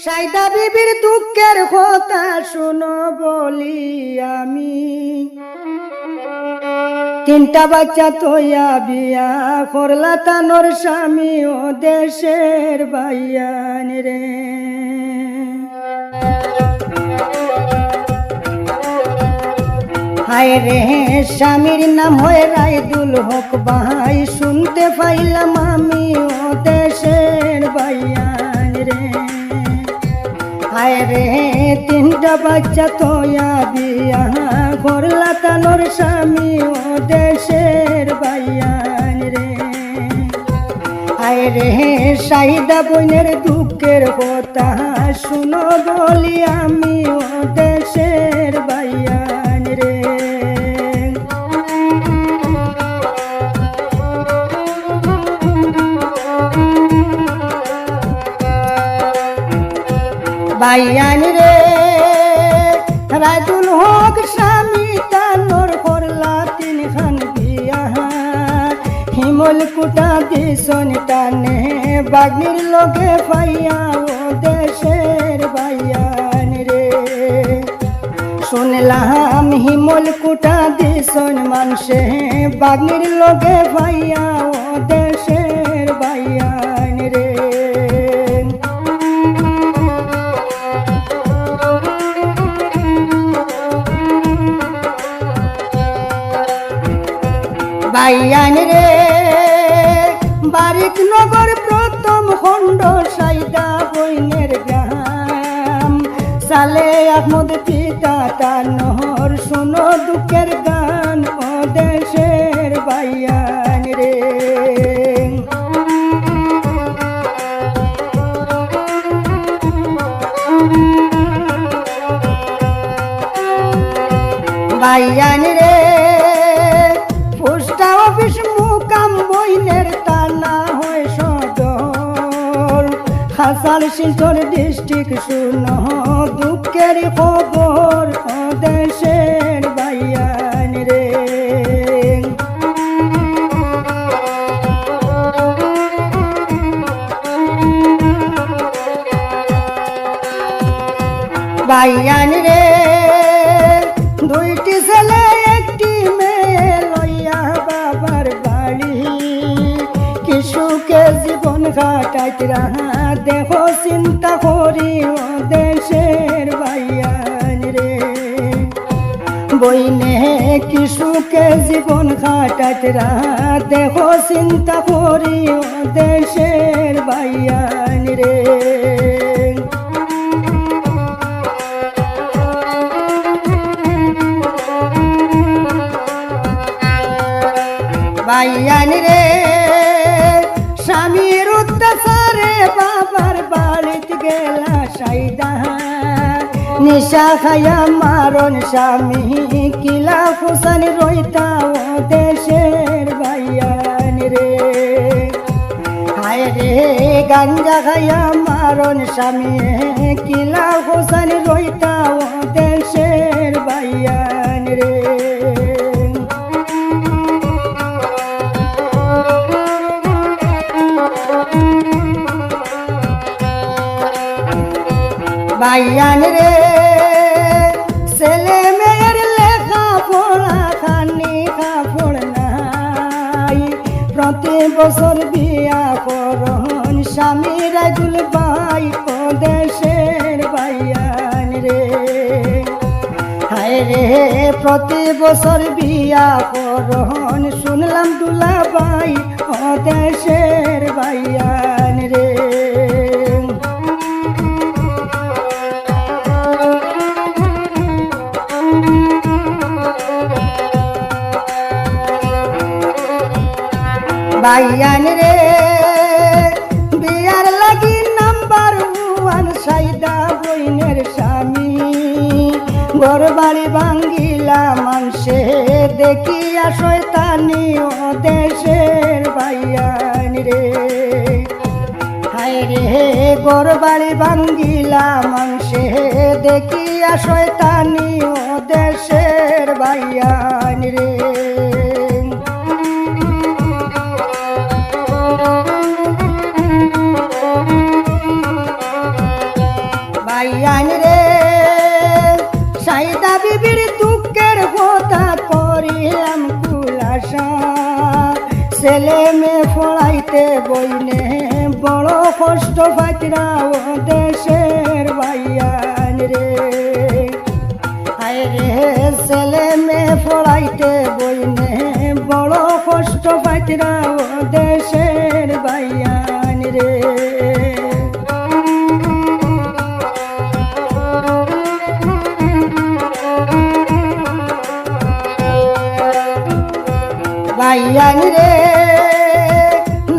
সাইদা বিবির দুঃখের কথা শুনো বলি আমি, তিনটা বাচ্চা তোয়া বিয়া করলা তানোর স্বামী ও দেশের বাইয়ান রে। হায় রে স্বামীর নাম হয় রায়দুল হক ভাই, শুনতে পাইলাম আমি ও দেশের বাইয়ান রে। হায় রে তিনটা বাচ্চা তোয়া বিয়া করলা তানোর স্বামী ও দেশের বাইয়ান রে। হায় রে সাইদা বোনের দুঃখের কথা শুনো বলি আমি ও দেশের বাইয়ান রে। বাইয়ান রে রায়দুল হক স্বামী তানোর করলা তিনখান বিয়া, হিমল কুটা দিশন টানে বাগনির লগে পাইয়া ও দেশের বাইয়ান রে। শুনলাম হিমল কুটা দিশন মানসে বাগনির লগে পাইয়া ও দেশের বাইয়ান রে। বাইয়ান রে বারিক নগর প্রথম খণ্ড সাইদা বইনের গ্রাম, সালে আহমদ পিতা তানোর শুনো দুঃখের গান ও দেশের বাইয়ান রে। বাইয়ান রে পোস্টা অফিস মুকাম বইনের তানা হয় সদর, হাসান শিলচর ডিস্ট্রিক্ট শুনো দুঃখের খবর ও দেশের বাইয়ান রে। বাইয়ান রে দুইটি ছেলে একটি মেয়ে লইয়া বাবার বাড়ি, কিশুকে জীবন কাটাইত রাহা দেহ চিন্তা করি ও দেশের বাইয়ান রে। বইনে কিশুকে জীবন কাটাইত রাহা দেহ চিন্তা করি ও দেশের বাইয়ান রে। বাইয়ান রে স্বামীর অত্যাচারে বাবার বাড়িতে গেলা সাইদা, নিশা খায়া মারণ স্বামী কিলা ফুসান রইতা ও দেশের বাইয়ান রে। হায় রে গাঞ্জা খায়া মারণ স্বামী কিলা ফুসান রইতা ও দেশের বাইয়ান রে। বাইয়ান রে ছেলে মেয়ের লেখা পড়া খানি কাপড় নাই, প্রতি বছর বিয়া করন স্বামী রায়দুল ভাই ও দেশের বাইয়ান রে। হায় রে প্রতি বছর বিয়া করন শুনলাম দুলা ভাই ও দেশের বাইয়ান রে। বাইয়ান রে বিয়ার লাগি নাম্বার ওয়ান সাইদা বইনের স্বামী, ঘর বাড়ি ভাঙ্গিলা মানসে দেখিয়া শয়তানি ও দেশের বাইয়ান রে। হায় রে ঘর বাড়ি ভাঙ্গিলা মানসে দেখিয়া শয়তানি ও দেশের বাইয়ান রে। ভাইয়ান রে সাইদা বিবির দুঃখের কথা করিলাম কুলাসা ছেলে মেয়ে পড়াইতে বইনে বড় কষ্ট পাইতরা ও দেশের ভাইয়ান রে হায় রে ছেলে মেয়ে পড়াইতে বইনে বড় কষ্ট পাইতরা ও দেশের ভাইয়ান রে ভাইয়ান রে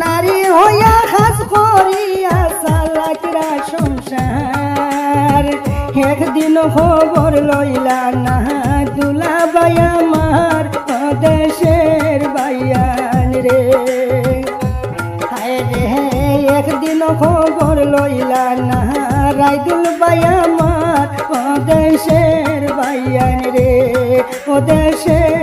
নারী হইয়া খাস করিয়া চালাকরা সংসার একদিন খবর লইলা না দুলা ভাই আমার দেশের ভাইয়ান রে হায় রে একদিন খবর লইলা না রাইদুল ভাই আমার দেশের ভাইয়ান রে ও দেশের